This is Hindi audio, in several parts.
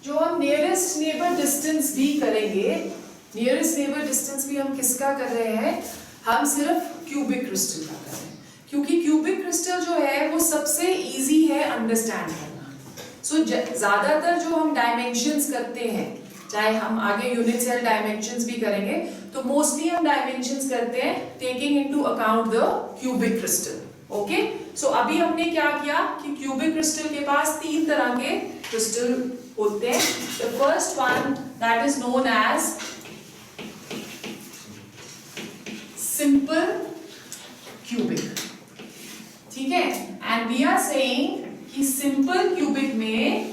जो हम नियरेस्ट नेबर डिस्टेंस भी करेंगे, नियरेस्ट नेबर डिस्टेंस भी हम किसका कर रहे हैं, हम सिर्फ क्यूबिक क्रिस्टल का कर रहे हैं, क्योंकि क्यूबिक क्रिस्टल जो है वो सबसे इजी है अंडरस्टैंड करना। सो ज्यादातर जो हम डायमेंशंस करते हैं, चाहे हम आगे यूनिट सेल डायमेंशंस भी करेंगे, तो मोस्टली हम डायमेंशंस करते हैं taking into account the cubic crystal. Okay, so अभी हमने क्या किया कि क्यूबिक क्रिस्टल के पास 3 तरह के क्रिस्टल होते हैं। The first one that is known as simple cubic, ठीक है, एंड वी आर सेइंग कि सिंपल क्यूबिक में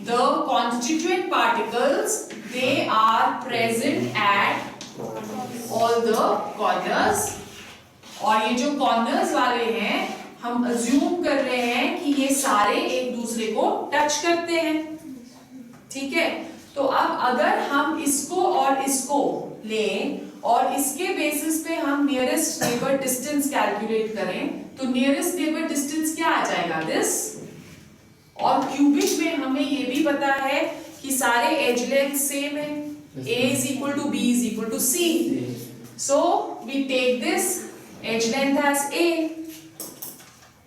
the constituent particles they are present at all the corners, और ये जो corners वाले हैं हम assume कर रहे हैं कि ये सारे एक दूसरे को टच करते हैं, ठीक है। तो अब अगर हम इसको और इसको लें और इसके बेसिस पे हम नियरेस्ट नेबर डिस्टेंस कैलकुलेट करें, तो नियरेस्ट नेबर डिस्टेंस क्या आ जाएगा, दिस। और क्यूबिक में हमें ये भी पता है कि सारे एज लेंथ सेम है, a is equal to b is equal to c, so we take this edge length as a,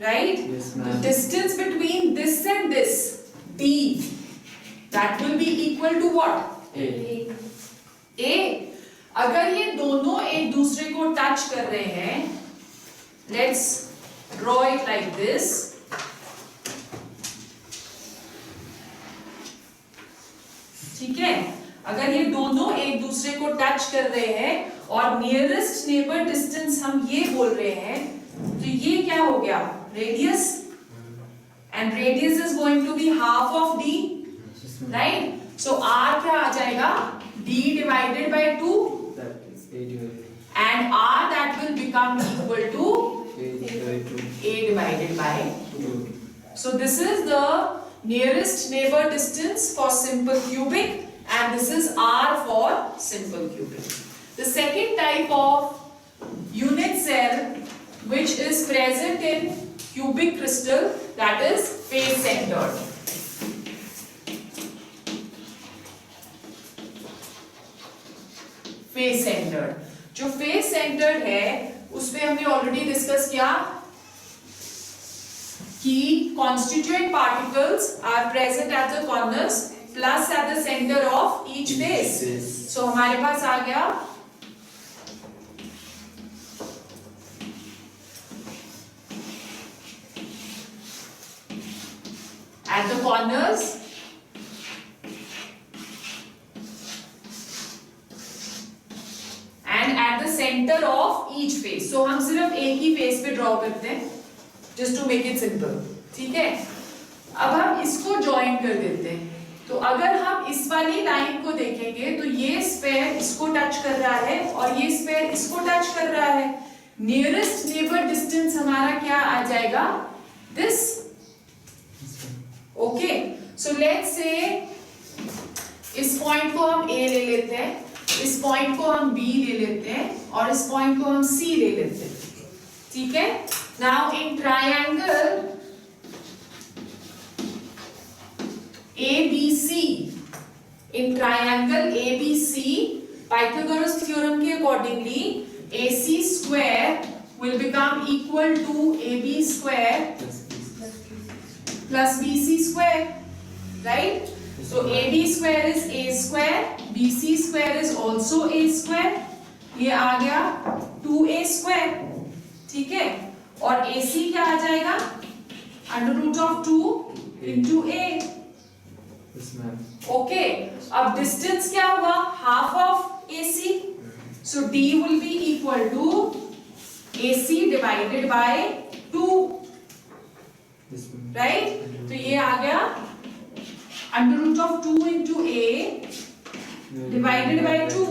right? Yes, The ma'am. distance between this and this, d, that will be equal to what, a। अगर ये दोनों एक दूसरे को टच कर रहे हैं, let's draw it like this, ठीक है। अगर ये दोनों एक दूसरे को टच कर रहे हैं और नियरेस्ट नेबर डिस्टेंस हम ये बोल रहे हैं, तो ये क्या हो गया, radius, and radius is going to be half of D, right. So R क्या आ जाएगा, d divided by 2, and r that will become equal to a divided by 2. So this is the nearest neighbor distance for simple cubic, and this is r for simple cubic. The second type of unit cell which is present in cubic crystal, that is face centered. face centered, जो face centered है उसमें हमने ऑलरेडी डिस्कस किया कि constituent particles are present at the corners plus at the center of each face. So हमारे पास आ गया at the corners and at the center of each face. So हम सिर्फ एक ही फेस पे ड्रॉ करते हैं just to make it simple, ठीक है। अब हम इसको ज्वाइन कर देते हैं, तो अगर हम इस वाली लाइन को देखेंगे तो ये स्फेयर इसको टच कर रहा है और ये स्फेयर इसको टच कर रहा है। नियरेस्ट नेबर डिस्टेंस हमारा क्या आ जाएगा, this. Okay, so let's say इस पॉइंट को हम A ले लेते हैं, इस पॉइंट को हम B ले लेते हैं और इस पॉइंट को हम C ले लेते हैं, ठीक है। Now in triangle ABC, in triangle ABC, Pythagoras theorem के accordingly AC square will become equal to AB square plus BC square, right? So AB square is A square, BC square is also A square, ये आ गया 2A square, ठीक है। और AC क्या आ जाएगा, under root of 2 into A। Okay, अब डिस्टेंस क्या हुआ, हाफ ऑफ AC, सो D will be equal to AC divided by 2, right. तो ये आ गया under root of 2 into A divided by 2।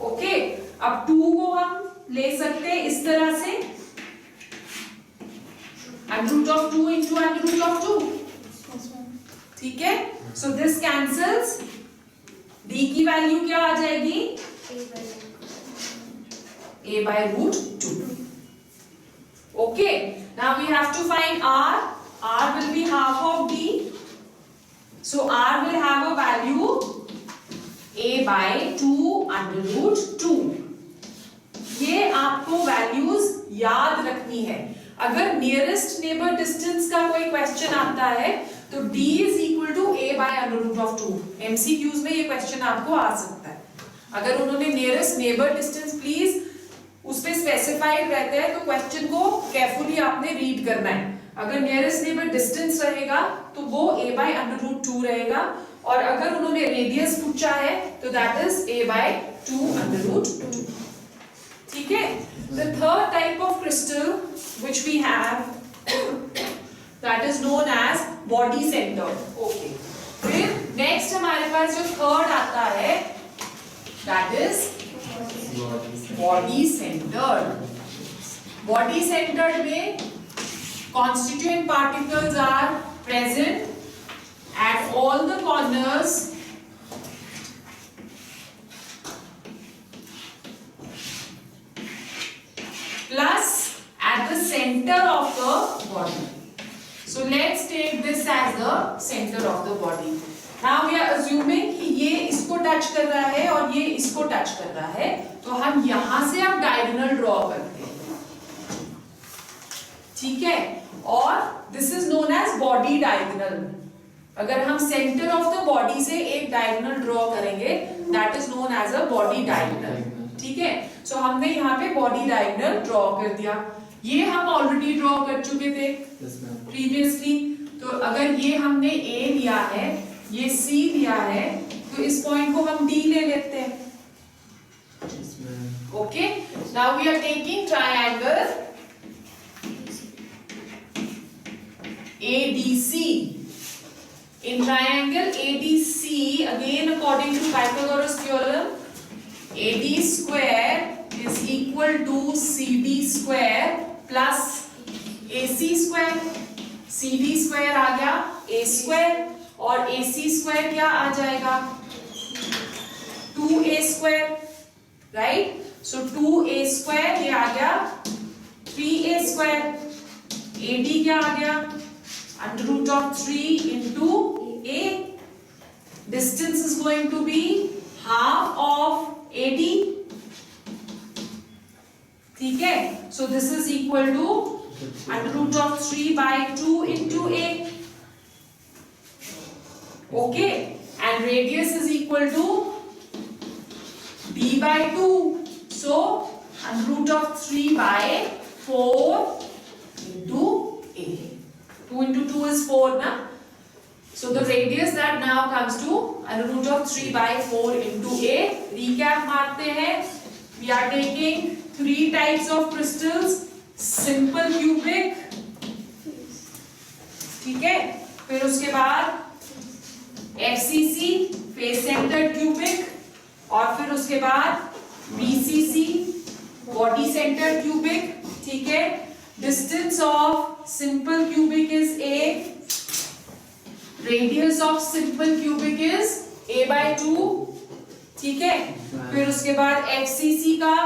Okay, अब 2 को हम ले सकते हैं इस तरह से, under root of 2 into under root of 2, ठीक है। सो दिस कैंसल्स, D की वैल्यू क्या आ जाएगी, A by root 2। Okay, now we have to find R. R will be half of D, So R will have a value a by 2 under root 2. ये आपको वैल्यूज याद रखनी है. अगर नियरेस्ट नेबर डिस्टेंस का कोई क्वेश्चन आता है तो d is equal to a by under root of 2. MCQs में ये क्वेश्चन आपको आ सकता है. अगर उन्होंने नियरेस्ट नेबर डिस्टेंस प्लीज उस पे स्पेसिफाइड रहता है तो क्वेश्चन को केयरफुली आपने रीड करना है. अगर नियरेस्ट नेबर डिस्टेंस रहेगा तो वो a by under root 2 रहेगा, और अगर उन्होंने रेडियस पूछा है तो that is a by 2 under root 2. ठीक है. The third type of crystal which we have that is known as body centered. Okay. फिर next हमारे पास जो third आता है that is body centered. Body centered में constituent particles are present at all the corners plus at the center of the body. So let's take this as the center of the body. Now we are assuming कि ये इसको टच कर रहा है और ये इसको टच कर रहा है, तो हम यहां से अब डायगोनल ड्रॉ करते हैं. ठीक है. और this is known as body diagonal. अगर हम सेंटर ऑफ द बॉडी से एक डायगोनल ड्रॉ करेंगे that is known as a body diagonal. ठीक है. सो हमने यहाँ पे बॉडी डायगोनल ड्रॉ कर दिया. ये हम ऑलरेडी ड्रॉ कर चुके थे प्रीवियसली. तो अगर ये हमने A लिया है, ये C लिया है, तो इस पॉइंट को हम D ले लेते हैं. Okay. Now we are taking triangle ADC. In triangle ADC, again according to Pythagoras theorem, AD square is equal to CD square plus AC square. CD square आ गया A square और AC square क्या आ जाएगा 2A square, right? So 2A square ये आ गया 3A square. AD क्या आ गया under root of 3 into A. Distance is going to be half of AD. ठीक है. So this is equal to under root of 3 by 2 into A. Okay. And radius is equal to D by 2. So under root of 3 by 4 into A. 2 into 2 is 4 na. So the radius that now comes to under root of 3 by 4 into A. Recap मारते हैं. We are taking 3 types of crystals. Simple cubic. ठीक है. फिर उसके बाद FCC face centered cubic, और फिर उसके बाद BCC body centered cubic. ठीक है. Distance of simple cubic is A. Radius of simple cubic is A by 2. ठीक है. फिर उसके बाद FCC का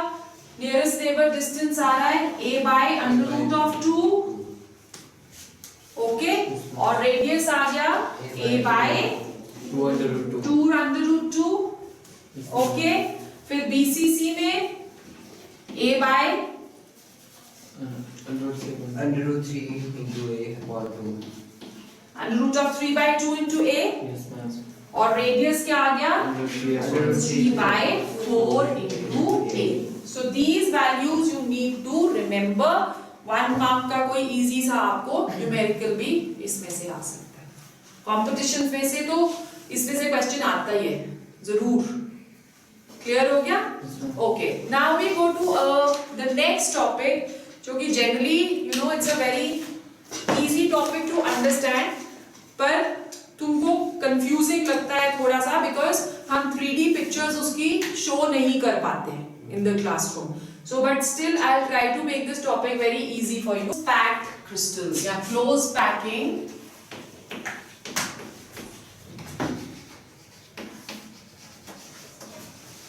nearest neighbor distance आ रहा है A by under root of 2. Okay. और radius आ गया A by 2 under root 2. Okay. फिर BCC में A by under root 3 into A or 2. under root of 3 by 2 into A. Yes, ma'am. और radius क्या आ गया Under root 3 by 4 into A. So these values you need to remember. 1 mark का कोई easy सा आपको numerical भी इसमें से आ सकता है. Competition में से तो इसमें से question आता ही है जरूर. Clear हो गया? Okay. Now we go to the next topic, जो कि generally you know it's a very easy topic to understand, पर तुमको confusing लगता है थोड़ा सा because हम 3D pictures उसकी show नहीं कर पाते हैं in the classroom. So but still I'll try to make this topic very easy for you. Packed crystals या close packing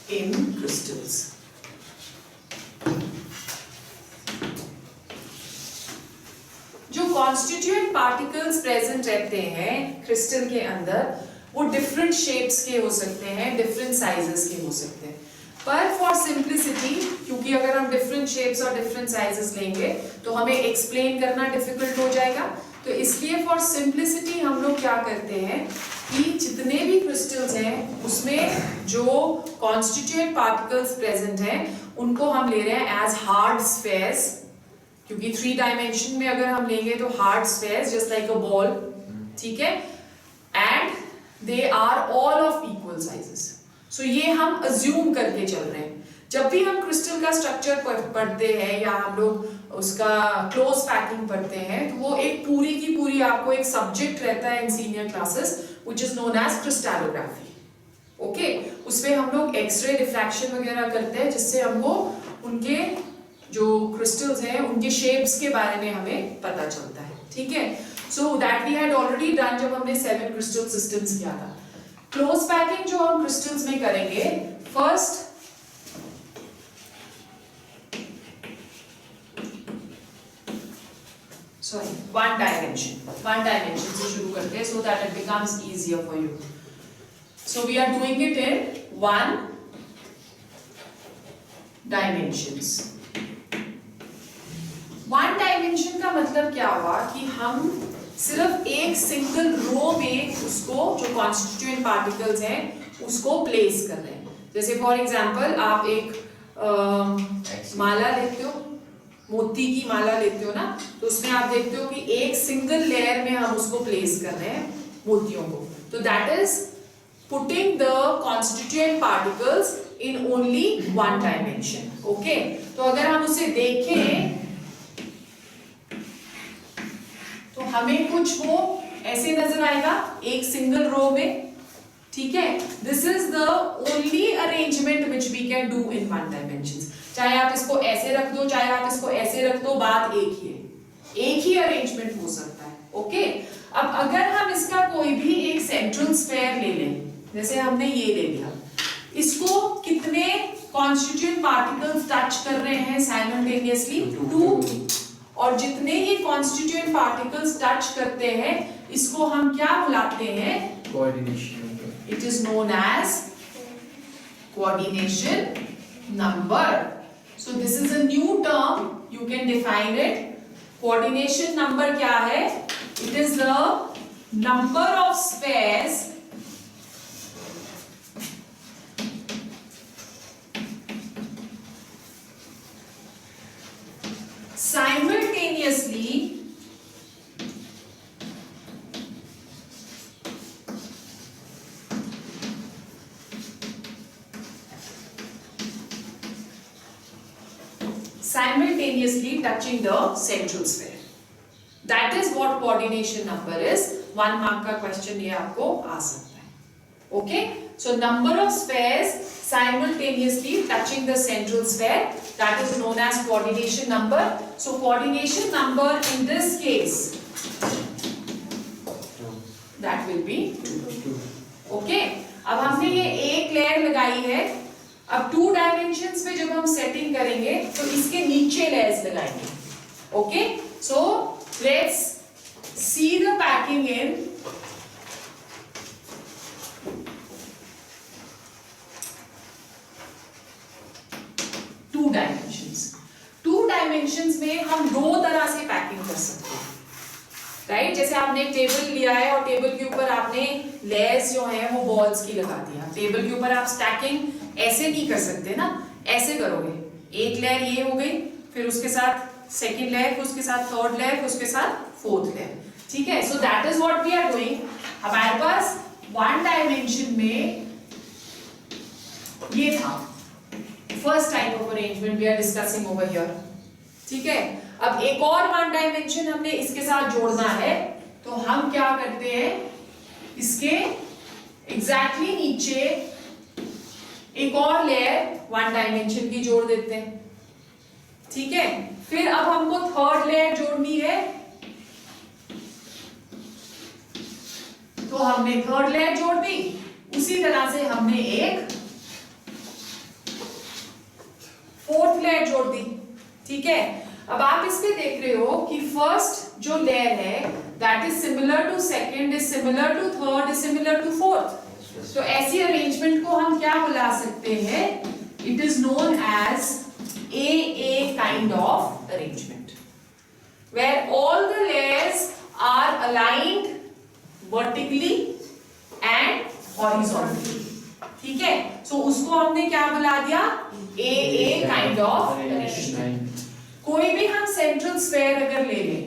in crystals. जो कॉन्स्टिट्यूएंट पार्टिकल्स प्रेजेंट रहते हैं क्रिस्टल के अंदर, वो डिफरेंट शेप्स के हो सकते हैं, डिफरेंट साइजेस के हो सकते हैं, पर फॉर सिंप्लिसिटी, क्योंकि अगर हम डिफरेंट शेप्स और डिफरेंट साइजेस लेंगे तो हमें एक्सप्लेन करना डिफिकल्ट हो जाएगा, तो इसलिए फॉर सिंप्लिसिटी हम लोग क्या करते हैं कि जितने भी क्रिस्टल्स हैं उसमें जो कॉन्स्टिट्यूएंट पार्टिकल्स प्रेजेंट हैं उनको हम ले रहे हैं एज हार्ड स्फेयर्स, क्योंकि 3 डायमेंशन में अगर हम लेंगे तो hard spheres just like a ball, ठीक है, and they are all of equal sizes. So ये हम अज्यूम करके चल रहे हैं। जब भी हम क्रिस्टल का स्ट्रक्चर पढ़ते हैं या हम लोग उसका क्लोज पैकिंग पढ़ते हैं तो वो एक पूरी की पूरी आपको एक सब्जेक्ट रहता है in senior classes which is known as crystallography. Okay, उसमें हम लोग एक्सरे डिफ्रैक्शन वगैरह करते हैं जिससे हमको उनके जो क्रिस्टल्स हैं उनके शेप्स के बारे में हमें पता चलता है, ठीक है। So that we had already done जब हमने 7 क्रिस्टल सिस्टम्स किया था। क्लोज पैकिंग जो हम क्रिस्टल्स में करेंगे, फर्स्ट वन डायमेंशन से शुरू करते हैं so that it becomes easier for you. So we are doing it in 1 dimensions. 1 dimension का मतलब क्या हुआ कि हम सिर्फ एक सिंगल रो में उसको जो कॉन्स्टिट्यूएंट पार्टिकल्स हैं उसको प्लेस कर रहे हैं। जैसे फॉर एग्जांपल आप एक माला लेते हो, मोती की माला लेते हो ना, तो उसमें आप देखते हो कि एक सिंगल लेयर में हम उसको प्लेस कर रहे हैं मोतियों को, तो that is putting the constituent particles in only 1 dimension. Okay, तो अगर हम उसे देखें तो हमें कुछ वो ऐसे नजर आएगा एक सिंगल रो में, ठीक है। This is the only arrangement which we can do in 1 dimension. चाहे आप इसको ऐसे रख दो, चाहे आप इसको ऐसे रख दो, बात एक ही है, एक ही अरेंजमेंट हो सकता है। ओके, अब अगर हम इसका कोई भी एक सेंट्रल स्फेयर ले लें, जैसे हमने ये ले लिया, इसको कितने कॉन्स्टिट्यूएंट पार्टिकल्स टच कर रहे हैं साइमल्टेनियसली? 2, और जितने ही कॉन्स्टिट्यूएंट पार्टिकल्स टच करते हैं इसको हम क्या बुलाते हैं? Coordination. It is known as coordination number. So this is a new term, you can define it. Coordination number क्या है? It is the number of spheres simultaneously touching the central sphere. That is what coordination number is. 1 mark का question ये आपको आ सकता है. Okay? So number of spheres simultaneously touching the central sphere, that is known as coordination number. So coordination number in this case, that will be 2. Okay? अब हमने ये एक लेयर लगाई है, अब 2 डायमेंशंस में जब हम सेटिंग करेंगे तो इसके नीचे लेयर्स लगाएंगे। Okay, so let's see the packing in to dimensions में हम 2 तरह से पैकिंग कर सकते हैं, राइट। जैसे आपने एक टेबल लिया है और टेबल के ऊपर आपने लेयर्स जो है वो बॉल्स की लगा दिया। टेबल के ऊपर आप स्टैकिंग ऐसे नहीं कर सकते ना, ऐसे करोगे, एक लेयर ये हो गई, फिर उसके साथ सेकंड लेयर, फिर उसके साथ थर्ड लेयर, फिर उसके साथ फोर्थ लेयर, ठीक है। So that is what we are doing. हमारे पास 1 डायमेंशन में ये था first type of arrangement we are discussing over here, ठीक है। अब एक और 1 डायमेंशन हमने इसके साथ जोड़ना है, तो हम क्या करते हैं, इसके एग्जैक्टली नीचे एक और लेयर 1 डायमेंशन की जोड़ देते हैं, ठीक है। फिर अब हमको थर्ड लेयर जोड़नी है, तो हमने थर्ड लेयर जोड़ दी, उसी तरह से हमने एक फोर्थ लेयर जोड़ दी, ठीक है। अब आप इसमें देख रहे हो कि फर्स्ट जो लेयर है that is similar to second, is similar to third, is similar to fourth. तो ऐसी अरेंजमेंट को हम क्या बुला सकते हैं? It is known as AA kind of arrangement, where all the layers are aligned vertically and horizontally. ठीक है, so उसको हमने क्या बुला दिया? AA kind of arrangement. कोई भी हम सेंट्रल स्फेयर अगर ले लें,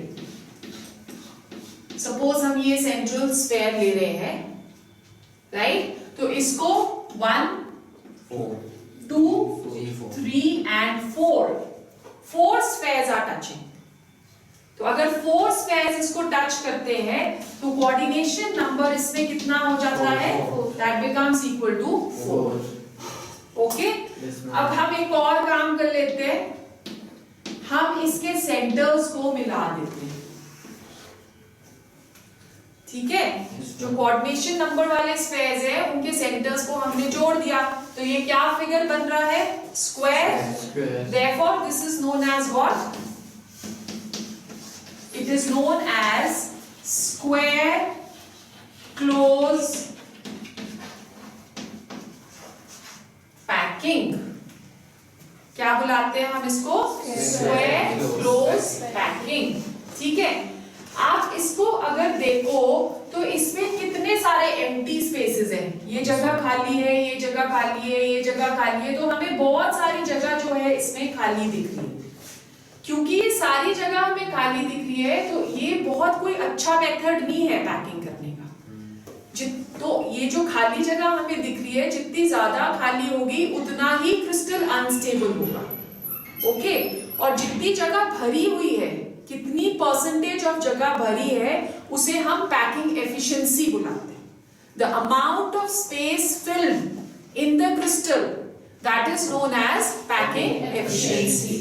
सपोज हम ये सेंट्रल स्फेयर ले रहे हैं, राइट? तो इसको 1 2 3 and 4 स्फेयर्स आर टचिंग। तो अगर 4 स्फेयर्स इसको टच करते हैं तो कोऑर्डिनेशन नंबर इसमें कितना हो जाता है? That becomes equal to 4। Okay, अब हम एक और काम कर लेते हैं, हम इसके सेंटर्स को मिला देते हैं। ठीक है, जो कोऑर्डिनेशन नंबर वाले स्फेयर्स है उनके सेंटर्स को हमने जोड़ दिया, तो ये क्या फिगर बन रहा है? Square. Therefore this is known as what? It is known as square close packing। क्या बुलाते हैं हम इसको? Square close packing. ठीक है, आप इसको अगर देखो तो इसमें कितने सारे एम्प्टी स्पेसेस हैं। ये जगह खाली है, ये जगह खाली है, ये जगह खाली है, तो हमें बहुत सारी जगह जो है इसमें खाली दिख रही है। क्योंकि ये सारी जगह हमें खाली दिख रही है तो ये बहुत कोई अच्छा मेथड नहीं है पैकिंग करने का। तो ये जो खाली जगह हमें दिख रही है, जितनी ज्यादा खाली होगी उतना ही क्रिस्टल अनस्टेबल होगा। ओके, और जितनी जगह भरी हुई है, कितनी परसेंटेज ऑफ जगह भरी है, उसे हम पैकिंग एफिशिएंसी बुलाते हैं। The amount of space filled in the crystal, that is known as packing efficiency.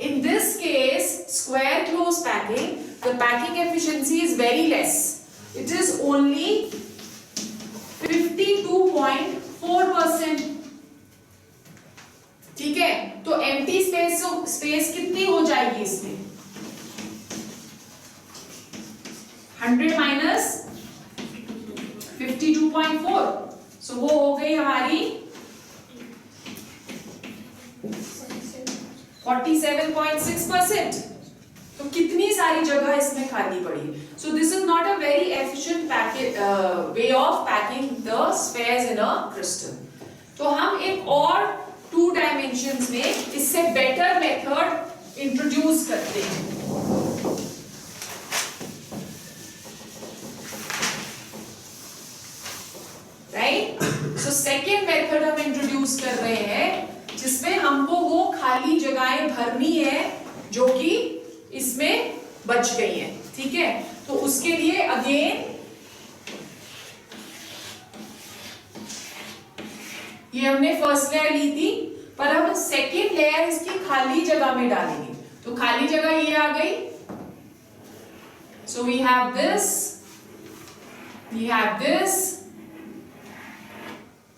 In this case, square close packing, the packing efficiency is very less. It is only 52.4%. ठीक है, तो empty space कितनी हो जाएगी इसमें? 100 minus 52.4, so वो हो गई हमारी 47.6%। तो कितनी सारी जगह इसमें खाली पड़ी। सो this is not a very efficient way of packing the spheres in a crystal. तो हम एक और 2 डायमेंशंस में इससे बेटर मेथड इंट्रोड्यूस करते हैं। राइट, सो सेकेंड मेथड हम इंट्रोड्यूस कर रहे हैं जिसमें हमको वो खाली जगहें भरनी है जो कि इसमें बच गई हैं। ठीक है, तो उसके लिए अगेन ये हमने फर्स्ट लेयर ली थी, पर हम सेकेंड लेयर इसकी खाली जगह में डालेंगे। तो खाली जगह ये आ गई। So we have this, we have this.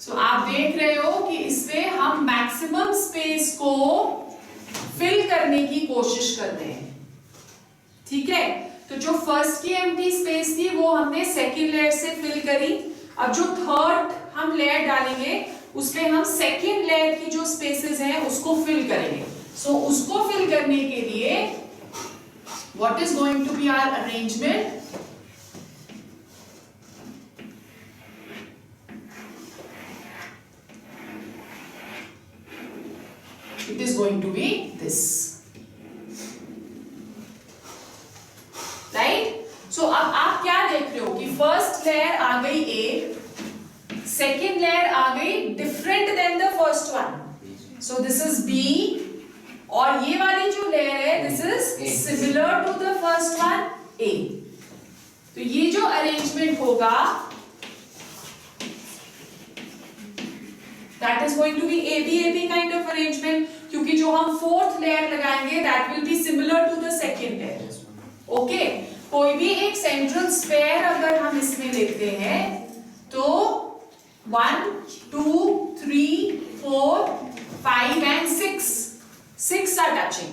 So, आप देख रहे हो कि इसमें हम मैक्सिमम स्पेस को फिल करने की कोशिश कर रहे हैं। ठीक है, तो जो फर्स्ट की एम्प्टी स्पेस थी वो हमने सेकेंड लेयर से फिल करी। अब जो थर्ड हम लेयर डालेंगे उसमें हम सेकेंड लेयर की जो स्पेसेस हैं उसको फिल करेंगे। सो उसको फिल करने के लिए what is going to be our arrangement? It is going to be this, right? So अब आप क्या देख रहे हो कि फर्स्ट लेयर आ गई A, सेकेंड लेयर आ गई different than the first one. So this is B, और ये वाली जो लेयर है this is similar to the first one A। तो ये जो अरेंजमेंट होगा that is going to be AB kind of arrangement, क्योंकि जो हम फोर्थ लेयर लगाएंगे that will be similar to the second layer। Okay, कोई भी एक सेंट्रल स्फेयर अगर हम इसमें लेते हैं तो 1 2 3 4 5 and 6 are touching।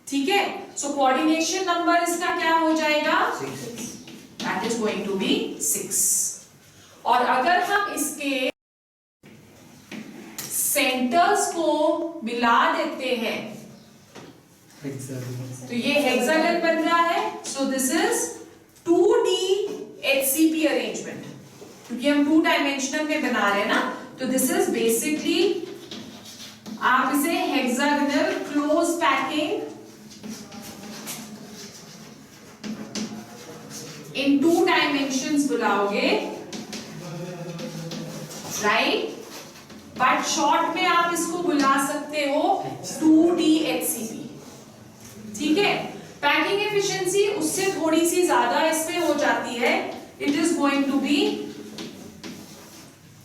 ठीक है, सो कोऑर्डिनेशन नंबर इसका क्या हो जाएगा? 6. That is going to be 6. और अगर हम इसके सेंटर्स को मिला देते हैं Hexagon. तो ये हेक्सागन बन रहा है. So this is 2D HCP arrangement, क्योंकि हम 2 डायमेंशनल में बना रहे हैं ना. तो दिस इज बेसिकली आप इसे hexagonal close packing in 2 dimensions बुलाओगे, राइट. बट शॉर्ट में आप इसको बुला सकते हो 2D HCP. ठीक है. पैकिंग एफिशिएंसी उससे थोड़ी सी ज्यादा इसमें हो जाती है. It is going to be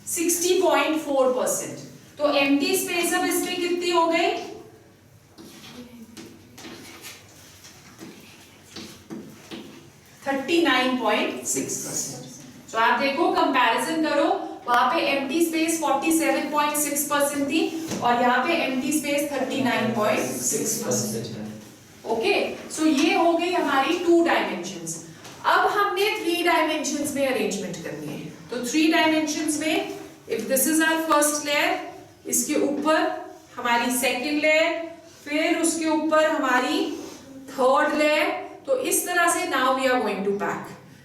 60.4%. तो एम्प्टी स्पेस अब इसमें कितनी हो गई? 39.6%. तो आप देखो, कंपैरिजन करो, वहां पे एम्प्टी स्पेस 47.6% थी और यहाँ पे एम्प्टी स्पेस 39.6%. ओके. सो ये हो गई हमारी 2 डायमेंशंस. अब हमने 3 डायमेंशंस में अरेंजमेंट करनी है. तो 3 डायमेंशंस में if this is our first layer, इसके ऊपर हमारी सेकंड लेयर, फिर उसके ऊपर हमारी थर्ड लेयर. तो इस तरह से now we are going to pack.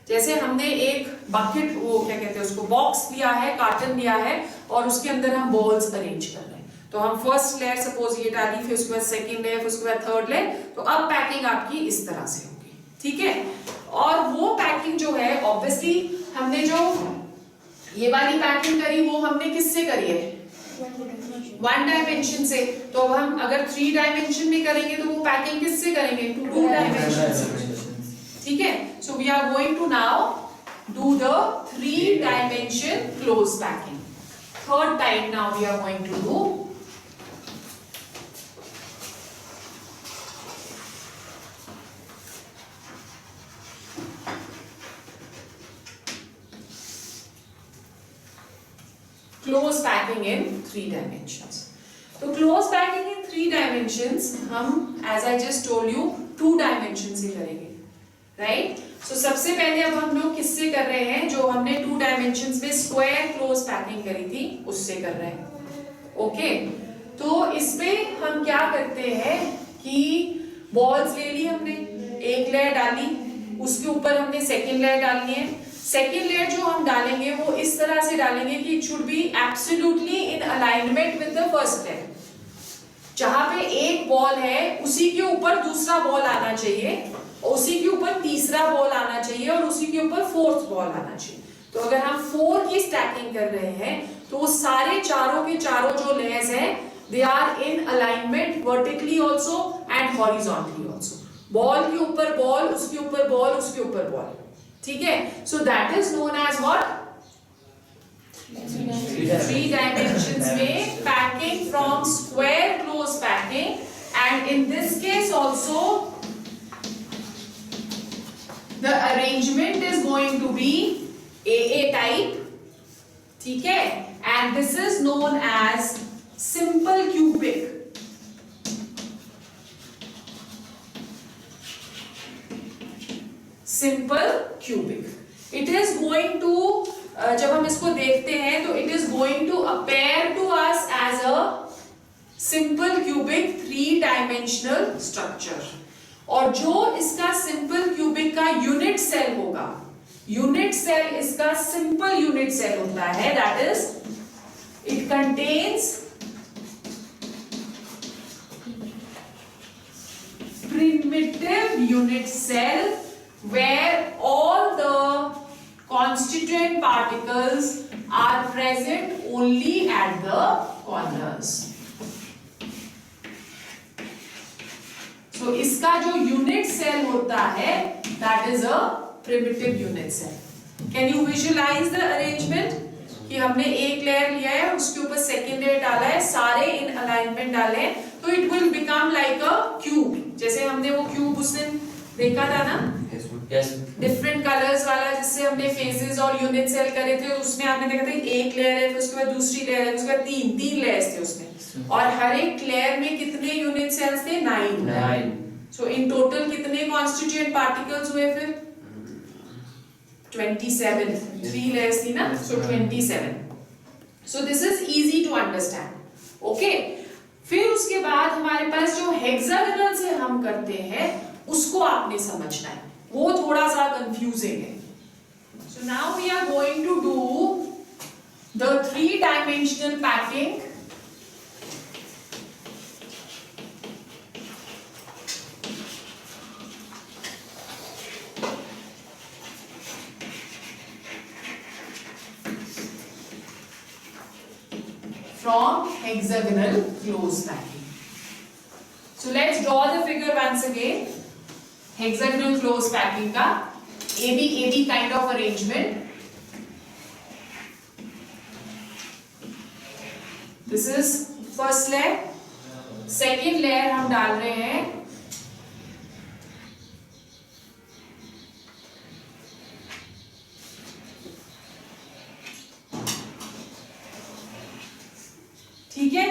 जैसे हमने एक बकेट, वो क्या कहते हैं उसको, बॉक्स लिया है, कार्टन लिया है और उसके अंदर हम बॉल्स अरेंज कर रहे हैं. तो हम फर्स्ट लेयर सपोज ये डाली, फिर उसके बाद सेकंड लेयर, फिर उसके बाद थर्ड लेयर. तो अब पैकिंग आपकी इस तरह से होगी. ठीक है. और वो पैकिंग जो है, ऑब्वियसली हमने जो ये वाली पैकिंग करी वो हमने किससे करी है? 1 डायमेंशन से. तो अब हम अगर 3 डायमेंशन में करेंगे तो वो पैकिंग किससे करेंगे? 2 डायमेंशन से. ठीक है. So we are going to now do the 3 dimension close packing. Third time now we are going to do. Close packing in 3 dimensions. तो क्लोज पैकिंग इन 3 डायमेंशंस हम, as I just told you, 2 dimension से करेंगे, राइट. सो सबसे पहले अब हम लोग किससे कर रहे हैं? जो हमने 2 डायमेंशंस में स्क्वायर क्लोज पैकिंग करी थी उससे कर रहे हैं. ओके. तो इसमें हम क्या करते हैं कि बॉल्स ले ली हमने, एक लेयर डाली, उसके ऊपर हमने सेकेंड लेयर डालनी है. सेकेंड लेयर जो हम डालेंगे वो इस तरह से डालेंगे कि it should be absolutely in alignment with the first layer. जहां पे एक बॉल है उसी के ऊपर दूसरा बॉल आना चाहिए, उसी के ऊपर तीसरा बॉल आना चाहिए और उसी के ऊपर फोर्थ बॉल आना चाहिए. तो अगर हम 4 की स्टैकिंग कर रहे हैं तो वो सारे चारों के चारों जो लेयर्स हैं they are in alignment vertically also and horizontally also. Ball के ऊपर बॉल, उसके ऊपर बॉल, उसके ऊपर बॉल. ठीक है. So that is known as what? 3 dimensions में packing from square close packing. And in this case also the arrangement is going to be AA type. ठीक है. and this is known as simple cubic. Simple cubic. It is going to जब हम इसको देखते हैं तो it is going to appear to us as a simple cubic 3-dimensional structure. और जो इसका सिंपल क्यूबिक का यूनिट सेल होगा, यूनिट सेल इसका सिंपल यूनिट सेल होता है, that is it contains primitive unit cell where all the constituent particles are present only at the corners. So इसका जो यूनिट सेल होता है that is a primitive unit cell. Can you visualize the arrangement? कि हमने एक लेयर लिया है, उसके ऊपर सेकेंड लेयर डाला है, सारे इन अलाइनमेंट डाले हैं, तो it will become like a cube. जैसे हमने वो क्यूब उस दिन देखा था ना, डिफरेंट कलर्स वाला, जिससे हमने फेजेस और यूनिट सेल करे थे. उसमें आपने देखा था एक लेयर है, फिर उसके बाद दूसरी लेयर है, उसके बाद तीन लेयर्स थे उसमें, और हर एक लेयर में कितने यूनिट सेल्स थे? 9. सो इन टोटल कितने कॉन्स्टिट्यूएंट पार्टिकल्स हुए फिर 27, 3 layers थी ना, so 27. So this is easy to understand. Okay. फिर उसके बाद हमारे पास जो हेक्सागोनल से हम करते हैं उसको आपने समझना है, वो थोड़ा सा कंफ्यूजिंग है. So now we are going to do the 3-dimensional packing. From hexagonal close packing. So let's draw the figure once again. Hexagonal close packing का AB kind of arrangement. This is first layer. Second layer हम डाल रहे हैं ठीक है.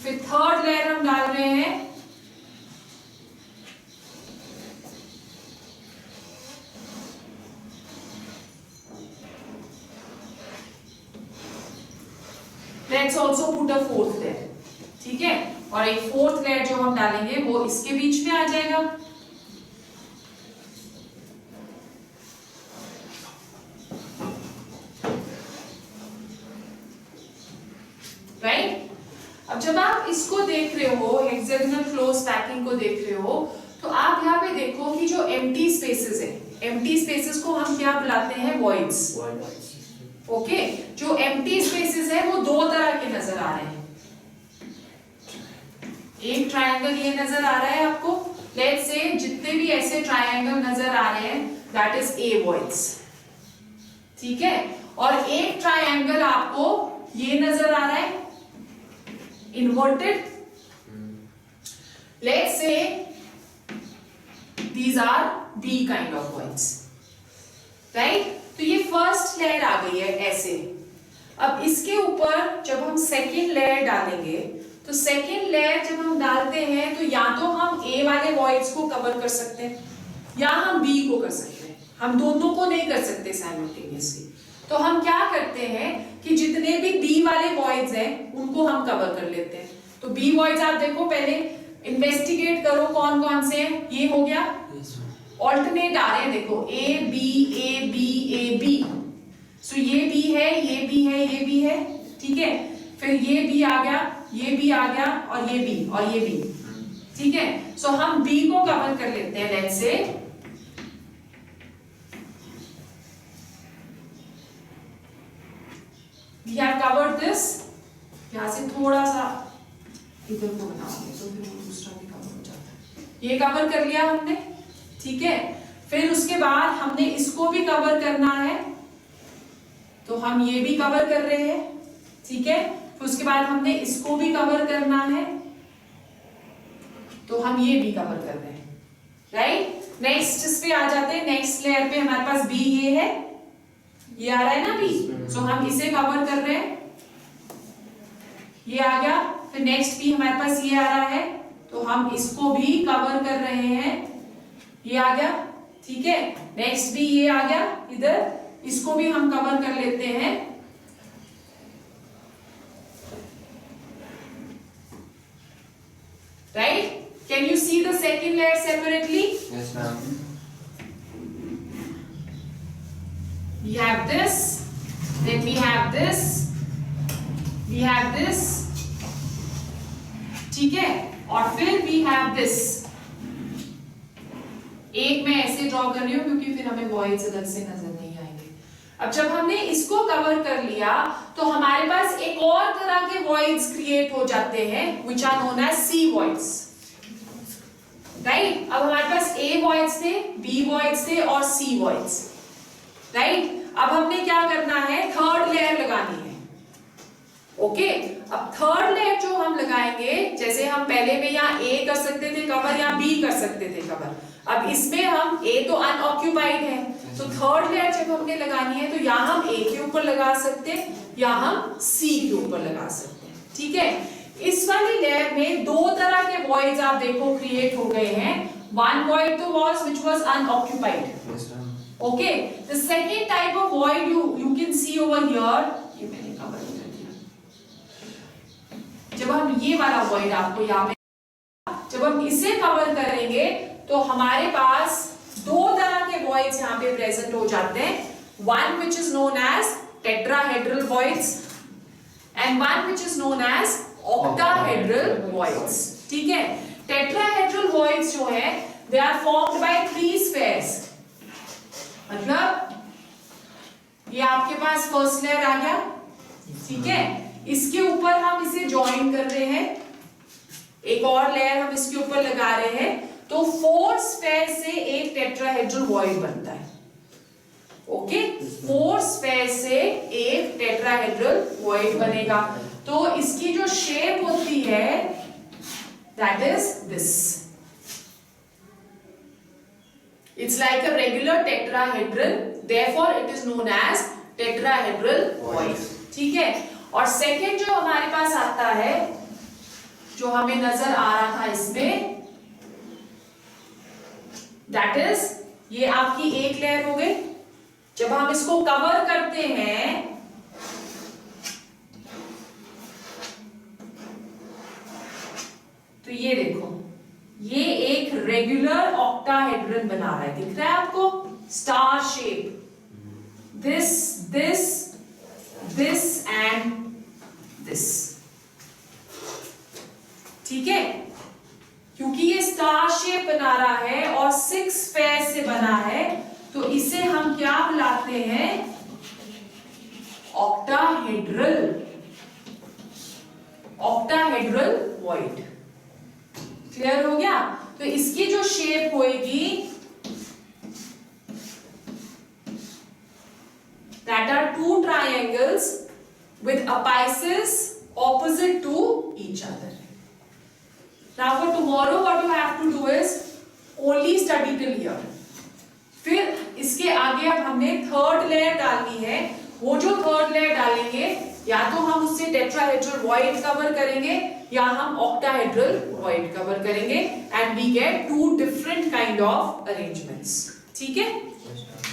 फिर थर्ड लेयर हम डाल रहे हैं let's also put a fourth layer. ठीक है. और एक फोर्थ लेयर जो हम डालेंगे वो इसके बीच में आ जाएगा. राइट. अब जब आप इसको देख रहे हो, हेक्सागोनल क्लोज पैकिंग को देख रहे हो, तो आप यहाँ पे देखो कि जो एम्प्टी स्पेसेस है, एम्प्टी स्पेसेस को हम क्या बुलाते हैं, वॉइड्स. ओके. जो एम्प्टी स्पेसेस है वो दो तरह के नजर आ रहे हैं. एक ट्रायंगल ये नजर आ रहा है आपको. लेट्स से जितने भी ऐसे ट्रायंगल नजर आ रहे हैं दैट इज ए वॉइड्स. ठीक है. और एक ट्रायंगल आपको ये नजर आ रहा है inverted. Let's say these are B kind of voids. Right? तो ये फर्स्ट लेयर आ गई है ऐसे. अब इसके ऊपर जब हम सेकेंड लेयर डालेंगे तो सेकेंड लेयर जब हम डालते हैं तो या तो हम A वाले वॉइड्स को कवर कर सकते हैं या हम B को कर सकते हैं. हम दोनों को नहीं कर सकते साइमल्टेनियसली. तो हम क्या करते हैं कि जितने भी B वाले वॉइड्स हैं उनको हम कवर कर लेते हैं. तो B वॉइड्स आप देखो, पहले इन्वेस्टिगेट करो कौन कौन से हैं. ये हो गया, ऑल्टरनेट आ रहे हैं देखो, A B A B A B. सो ये B है, ये B है, ये B है. ठीक है. फिर ये B आ गया, ये B आ गया और ये B और ये B. ठीक है. सो हम B को कवर कर लेते हैं. Let's say we have covered this. यहाँ से थोड़ा सा इधर को बनाओगे तो फिर वो दूसरा भी कवर हो जाता है. ये कवर कर लिया हमने. ठीक है. फिर उसके बाद हमने इसको भी कवर करना है तो हम ये भी कवर कर रहे हैं. ठीक है. फिर उसके बाद हमने इसको भी कवर करना है तो हम ये भी कवर कर रहे हैं. राइट. नेक्स्ट इस पे आ जाते हैं. नेक्स्ट लेयर पे हमारे पास B ये है, ये आ रहा है ना B. सो हम इसे कवर कर रहे हैं. ये आ गया. फिर नेक्स्ट B हमारे पास ये आ रहा है तो हम इसको भी कवर कर रहे हैं. ये आ गया. ठीक है. नेक्स्ट B ये आ गया इधर, इसको भी हम कवर कर लेते हैं. Right. Can you see the second layer separately? Yes, ma'am. We have this, then we have this, we have this. ठीक है. और फिर we have this. एक मैं ऐसे ड्रॉ कर रही हूं क्योंकि फिर हमें वॉइड्स अलग से नजर नहीं आएंगे. अब जब हमने इसको कवर कर लिया तो हमारे पास एक और तरह के वॉइड्स क्रिएट हो जाते हैं which are known as C voids. Right. अब हमारे पास A voids थे, B voids थे और C voids. राइट. अब हमने क्या करना है, थर्ड लेयर लगानी है. ओके. अब थर्ड लेयर जो हम लगाएंगे, जैसे हम पहले में यहाँ A कर सकते थे कवर या B कर सकते थे कवर, अब इसमें हम A तो अनऑक्यूपाइड है तो थर्ड लेयर जब हमने लगानी है तो या हम A के ऊपर लगा सकते हैं या हम C के ऊपर लगा सकते हैं. ठीक है. इस वाली लेयर में दो तरह के वॉइड्स आप देखो क्रिएट हो गए हैं. वन वॉइड तो was which was unoccupied. Yes, ma'am. Okay, the second type of void you can see over here. ये मैंने कवर कर दिया. जब हम ये वाला void आपको यहाँ पे, जब हम इसे कवर करेंगे तो हमारे पास दो तरह के voids यहाँ पे प्रेजेंट हो जाते हैं. One which is known as tetrahedral voids and one which is known as octahedral voids. ठीक है? Tetrahedral voids जो है, they are formed by three spheres. मतलब ये आपके पास फर्स्ट लेयर आ गया. ठीक है, इसके ऊपर हम इसे ज्वाइन कर रहे हैं, एक और लेयर हम इसके ऊपर लगा रहे हैं, तो 4 स्फेयर से एक टेट्राहेड्रल वॉइड बनता है. ओके, 4 स्फेयर से एक टेट्राहेड्रल वॉइड बनेगा. तो इसकी जो शेप होती है that is this. It's like a regular tetrahedral, therefore it is known as tetrahedral void. ठीक है. और सेकेंड जो हमारे पास आता है, जो हमें नजर आ रहा था इसमें, that is ये आपकी एक लेयर हो गई. जब हम इसको कवर करते हैं तो ये देखो, ये एक रेगुलर ऑक्टाहेड्रन बना रहा है. दिख रहा है आपको? Star shape. This this this and this. ठीक है, क्योंकि ये स्टार शेप बना रहा है और 6 स्फेयर से बना है, तो इसे हम क्या बुलाते हैं? ऑक्टाहेड्रल. Octahedral void. क्लियर हो गया? तो इसकी जो शेप होएगी, that are two triangles with apices opposite to each other. Now for tomorrow what you have to do is only study till here. फिर इसके आगे अब हमने थर्ड लेयर डालनी है. वो जो थर्ड लेयर डालेंगे, या तो हम उससे टेट्राहेड्रल वॉइड कवर करेंगे या हम ऑक्टाहेड्रल वॉइड कवर करेंगे, and we get 2 different kind of arrangements. ठीक है? Yes, ma'am.